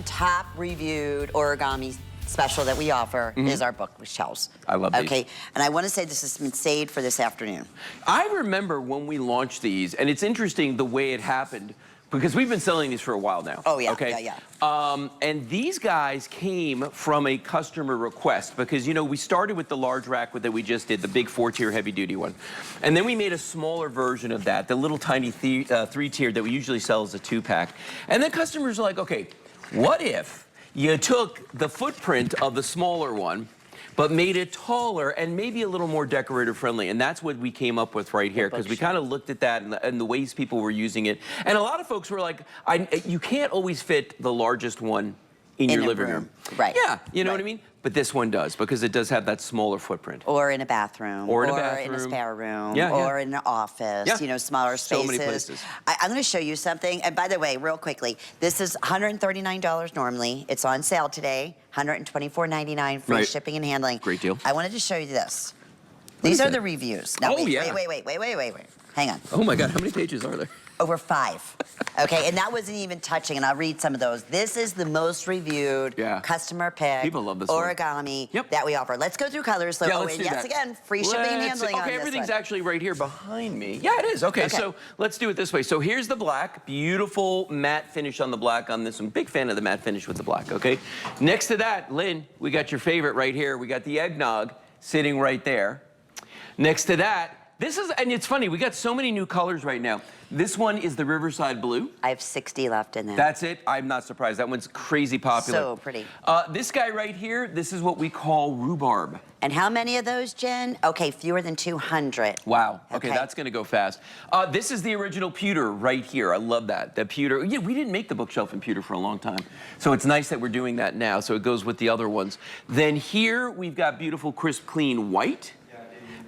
top reviewed origami special that we offer is our bookshelves. I love these. Okay, and I want to say this has been saved for this afternoon. I remember when we launched these, and it's interesting the way it happened, because we've been selling these for a while now. Oh, yeah, okay? yeah. And these guys came from a customer request because, you know, we started with the large rack that we just did, the big 4-tier heavy-duty one. And then we made a smaller version of that, the little tiny 3-tier that we usually sell as a 2-pack. And then customers are like, okay, what if you took the footprint of the smaller one but made it taller and maybe a little more decorative friendly? And that's what we came up with right here, because we kind of looked at that and the ways people were using it. And a lot of folks were like, you can't always fit the largest one in your living room. Right. Yeah, you know what I mean? But this one does, because it does have that smaller footprint. Or in a bathroom. Or in a bathroom. Or in a spare room. Yeah, or in an office, you know, smaller spaces. So many places. I'm going to show you something. And by the way, real quickly, this is $139 normally. It's on sale today. $124.99, free shipping and handling. Great deal. I wanted to show you this. These are the reviews. Now, wait. Hang on. Oh my God, how many pages are there? Over 5. Okay, and that wasn't even touching, and I'll read some of those. This is the most reviewed customer pick People love this origami that we offer. Let's go through colors. So, let's do yes, that. again, free shipping and handling on this everything's one. actually right here behind me. Yeah, it is. Okay, so let's do it this way. So here's the black. Beautiful matte finish on the black on this one. Big fan of the matte finish with the black, okay? Next to that, Lynn, we got your favorite right here. We got the eggnog sitting right there. Next to that, this is, and it's funny, we got so many new colors right now. This one is the Riverside Blue. I have 60 left in there. That's it. I'm not surprised. That one's crazy popular. So pretty. This guy right here, this is what we call rhubarb. And how many of those, Jen? Okay, fewer than 200. Wow. Okay, that's going to go fast. This is the original pewter right here. I love that. The pewter. Yeah, we didn't make the bookshelf in pewter for a long time. So it's nice that we're doing that now. So it goes with the other ones. Then here we've got beautiful, crisp, clean white.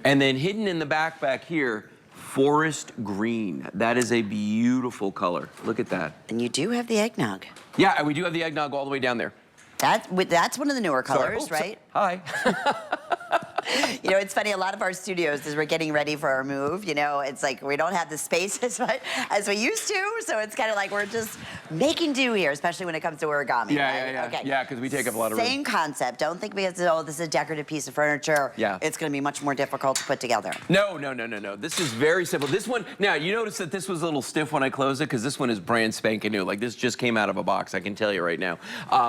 And then hidden in the back here, forest green. That is a beautiful color. Look at that. And you do have the eggnog. Yeah, and we do have the eggnog all the way down there. That's one of the newer colors, right? Hi. You know, it's funny, a lot of our studios, as we're getting ready for our move, you know, it's like we don't have the space as much as we used to, so it's kind of like we're just making do here, especially when it comes to origami. Yeah, Okay. Yeah, because we take up a lot of room. Same concept. Don't think because, oh, this is a decorative piece of furniture, it's going to be much more difficult to put together. No. This is very simple. This one, now, you notice that this was a little stiff when I closed it, because this one is brand spanking new. Like, this just came out of a box, I can tell you right now.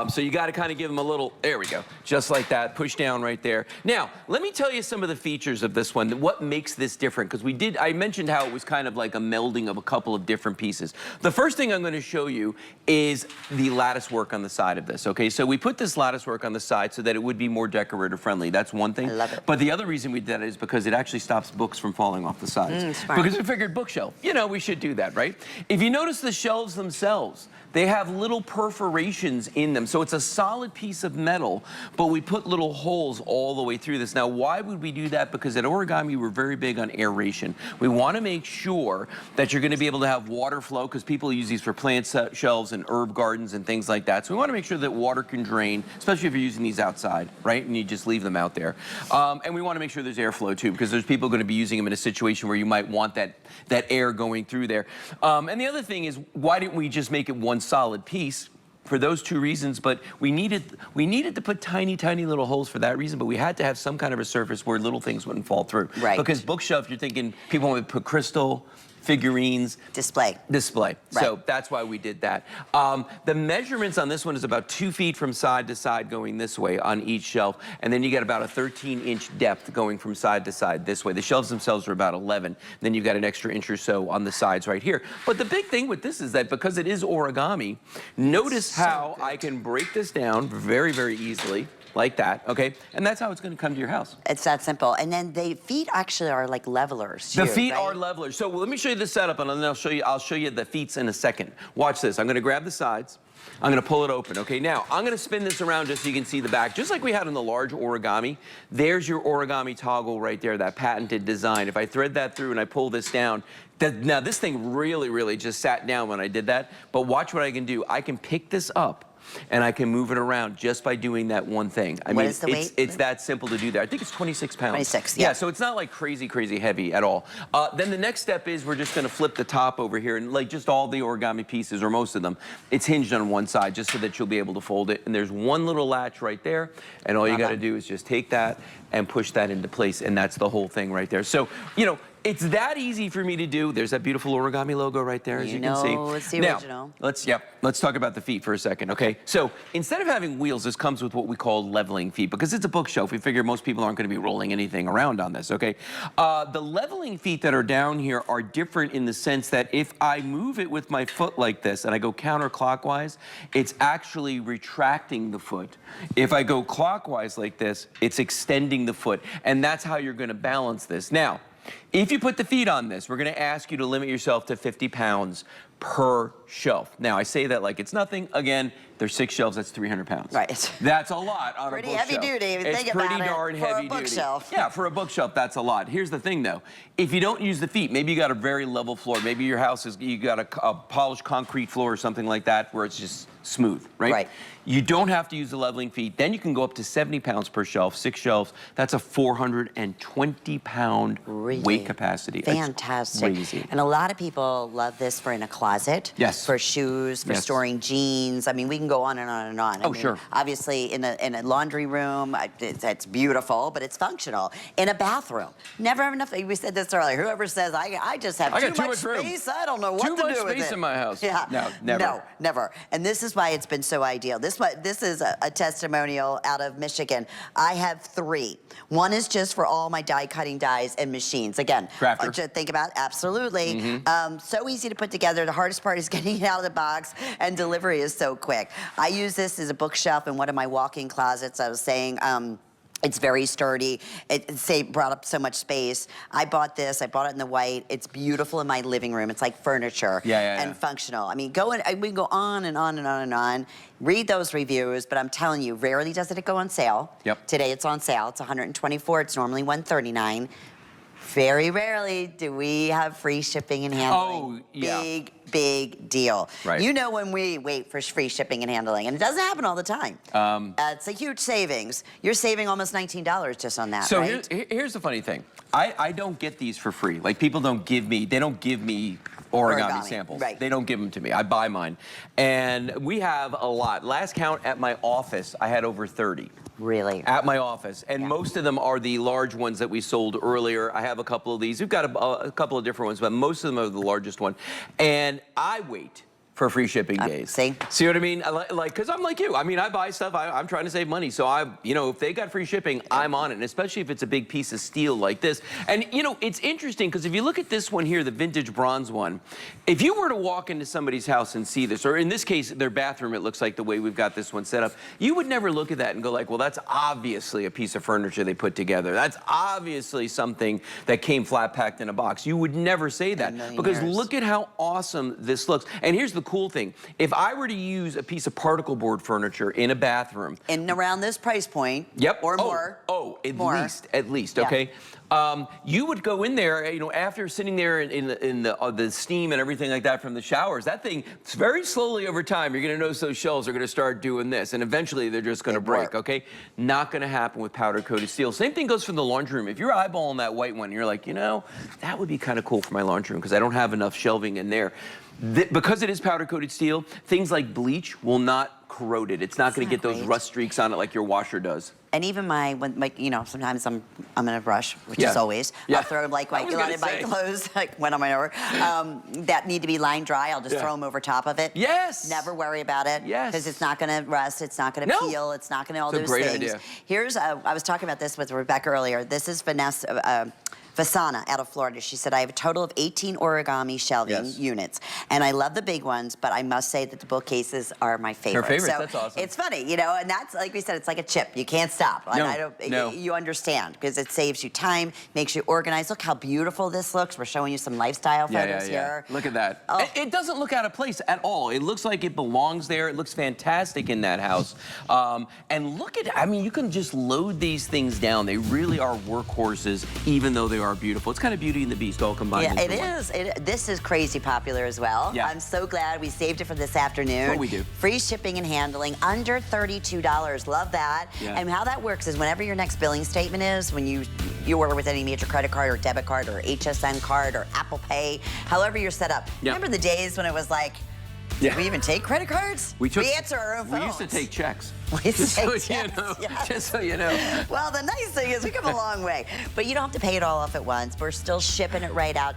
So you got to kind of give them a little, there we go, just like that, push down right there. Now, let me tell you some of the features of this one, what makes this different, because I mentioned how it was kind of like a melding of a couple of different pieces. The first thing I'm going to show you is the lattice work on the side of this, okay? So we put this lattice work on the side so that it would be more decorative friendly. That's one thing. I love it. But the other reason we did it is because it actually stops books from falling off the sides. Because we figured bookshelf, you know, we should do that, right? If you notice the shelves themselves, they have little perforations in them. So it's a solid piece of metal, but we put little holes all the way through this. Now, why would we do that? Because at Origami, we're very big on aeration. We want to make sure that you're going to be able to have water flow, because people use these for plant shelves and herb gardens and things like that. So we want to make sure that water can drain, especially if you're using these outside, right? And you just leave them out there. And we want to make sure there's airflow too, because there's people going to be using them in a situation where you might want that air going through there. And the other thing is, why didn't we just make it one solid piece? For those two reasons, but we needed to put tiny little holes for that reason, but we had to have some kind of a surface where little things wouldn't fall through. Right. Because bookshelf, you're thinking people want to put crystal, figurines. Display. Right. So that's why we did that. The measurements on this one is about 2 feet from side to side going this way on each shelf, and then you get about a 13-inch depth going from side to side this way. The shelves themselves are about 11. Then you've got an extra inch or so on the sides right here. But the big thing with this is that because it is origami, notice how I can break this down very, very easily. Like that, okay? And that's how it's gonna come to your house. It's that simple. And then the feet actually are like levelers too, The feet are levelers. So let me show you the setup, and then I'll show you the feet in a second. Watch this. I'm gonna grab the sides. I'm gonna pull it open, okay? Now, I'm gonna spin this around just so you can see the back. Just like we had in the large origami, there's your origami toggle right there, that patented design. If I thread that through and I pull this down, now this thing really just sat down when I did that, but watch what I can do. I can pick this up and I can move it around just by doing that one thing. I mean, is the weight? it's that simple to do that. I think it's 26 pounds. 26, yeah. So it's not like crazy heavy at all. Then the next step is we're just gonna flip the top over here, and like just all the origami pieces, or most of them, it's hinged on one side just so that you'll be able to fold it. And there's one little latch right there, and all you gotta do is just take that and push that into place, and that's the whole thing right there. So, you know, it's that easy for me to do. There's that beautiful origami logo right there, as you can see. It's the original. Now, let's talk about the feet for a second, okay? So instead of having wheels, this comes with what we call leveling feet, because it's a bookshelf. We figure most people aren't gonna be rolling anything around on this, okay? The leveling feet that are down here are different in the sense that if I move it with my foot like this and I go counterclockwise, it's actually retracting the foot. If I go clockwise like this, it's extending the foot, and that's how you're gonna balance this. Now, if you put the feet on this, we're gonna ask you to limit yourself to 50 pounds per shelf. Now, I say that like it's nothing. Again, there's 6 shelves, that's 300 pounds. Right. That's a lot on a bookshelf. Pretty heavy duty, if you think about it. It's pretty darn heavy for a bookshelf. duty. Yeah, for a bookshelf, that's a lot. Here's the thing though. If you don't use the feet, maybe you got a very level floor. Maybe your house is, you got a polished concrete floor or something like that where it's just smooth, right? Right. You don't have to use the leveling feet. Then you can go up to 70 pounds per shelf, 6 shelves. That's a 420 pound weight capacity. Fantastic. It's crazy. And a lot of people love this for in a closet. Yes. For shoes, for storing jeans. I mean, we can go on and on and on. I mean, sure. Obviously, in a laundry room, it's beautiful, but it's functional. In a bathroom, never have enough. We said this earlier. Whoever says, I just have too much space, I don't know what to do with it. Too much space in my house. Yeah. No, never. No, never. And this is why it's been so ideal. This is a testimonial out of Michigan. I have 3. One is just for all my die cutting dies and machines. Again, crafter. Just think about it, absolutely. So easy to put together. The hardest part is getting it out of the box, and delivery is so quick. I use this as a bookshelf in one of my walk-in closets. I was saying, it's very sturdy. It brought up so much space. I bought this. I bought it in the white. It's beautiful in my living room. It's like furniture and functional. I mean, we can go on and on and on and on. Read those reviews, but I'm telling you, rarely does it go on sale. Yep. Today it's on sale. It's $124. It's normally $139. Very rarely do we have free shipping and handling. Oh, yeah. Big deal. Right. You know when we wait for free shipping and handling, and it doesn't happen all the time. It's a huge savings. You're saving almost $19 just on that, so right? here's the funny thing. I don't get these for free. Like, people don't give me origami samples. Right. They don't give them to me. I buy mine. And we have a lot. Last count at my office, I had over 30. Really? At my office. And most of them are the large ones that we sold earlier. I have a couple of these. We've got a couple of different ones, but most of them are the largest one. And I wait for free shipping days. See what I mean? Like, because I'm like you. I mean, I buy stuff. I'm trying to save money. So you know, if they got free shipping, I'm on it. And especially if it's a big piece of steel like this. And you know, it's interesting because if you look at this one here, the vintage bronze one, if you were to walk into somebody's house and see this, or in this case, their bathroom, it looks like the way we've got this one set up, you would never look at that and go like, well, that's obviously a piece of furniture they put together. That's obviously something that came flat packed in a box. You would never say that because look at how awesome this looks. And here's the cool thing. If I were to use a piece of particle board furniture in a bathroom. And around this price point. Yep. Or more. At least, okay? You would go in there, you know, after sitting there in the steam and everything like that from the showers, that thing, it's very slowly over time, you're gonna notice those shelves are gonna start doing this, and eventually they're just gonna break, okay? Not gonna happen with powder-coated steel. Same thing goes for the laundry room. If you're eyeballing that white one, you're like, you know, that would be kind of cool for my laundry room because I don't have enough shelving in there. Because it is powder-coated steel, things like bleach will not corrode it. It's not going to get those rust streaks on it like your washer does. And even you know, sometimes I'm in a rush, which is always. I'll throw like a lot of my clothes, like when I'm over, that need to be line dry. I'll just throw them over top of it. Yes. Never worry about it. Yes. Because it's not going to rust. It's not going to peel. It's not going to all those great things. idea. Here's I was talking about this with Rebecca earlier. This is Vanessa. Fasana out of Florida. She said, I have a total of 18 origami shelving units. And I love the big ones, but I must say that the bookcases are my favorite. Her favorites, so that's awesome. It's funny, you know, and that's, like we said, it's like a chip. You can't stop. No. You understand, because it saves you time, makes you organized. Look how beautiful this looks. We're showing you some lifestyle photos here. Look at that. It doesn't look out of place at all. It looks like it belongs there. It looks fantastic in that house. And look at, I mean, you can just load these things down. They really are workhorses, even though they are are beautiful. It's kind of Beauty and the Beast all combined. Yeah, into it one. is. This is crazy popular as well. Yeah. I'm so glad we saved it for this afternoon. What we do. Free shipping and handling, under $32. Love that. Yeah. And how that works is whenever your next billing statement is, when you order with any major credit card or debit card or HSN card or Apple Pay, however you're set up. Yeah. Remember the days when it was like, Yeah. did we even take credit cards? We answer our own phones. We used to take checks. We used to Just take so checks, you know. yes. Just so you know. Well, the nice thing is we come a long way, but you don't have to pay it all off at once. We're still shipping it right out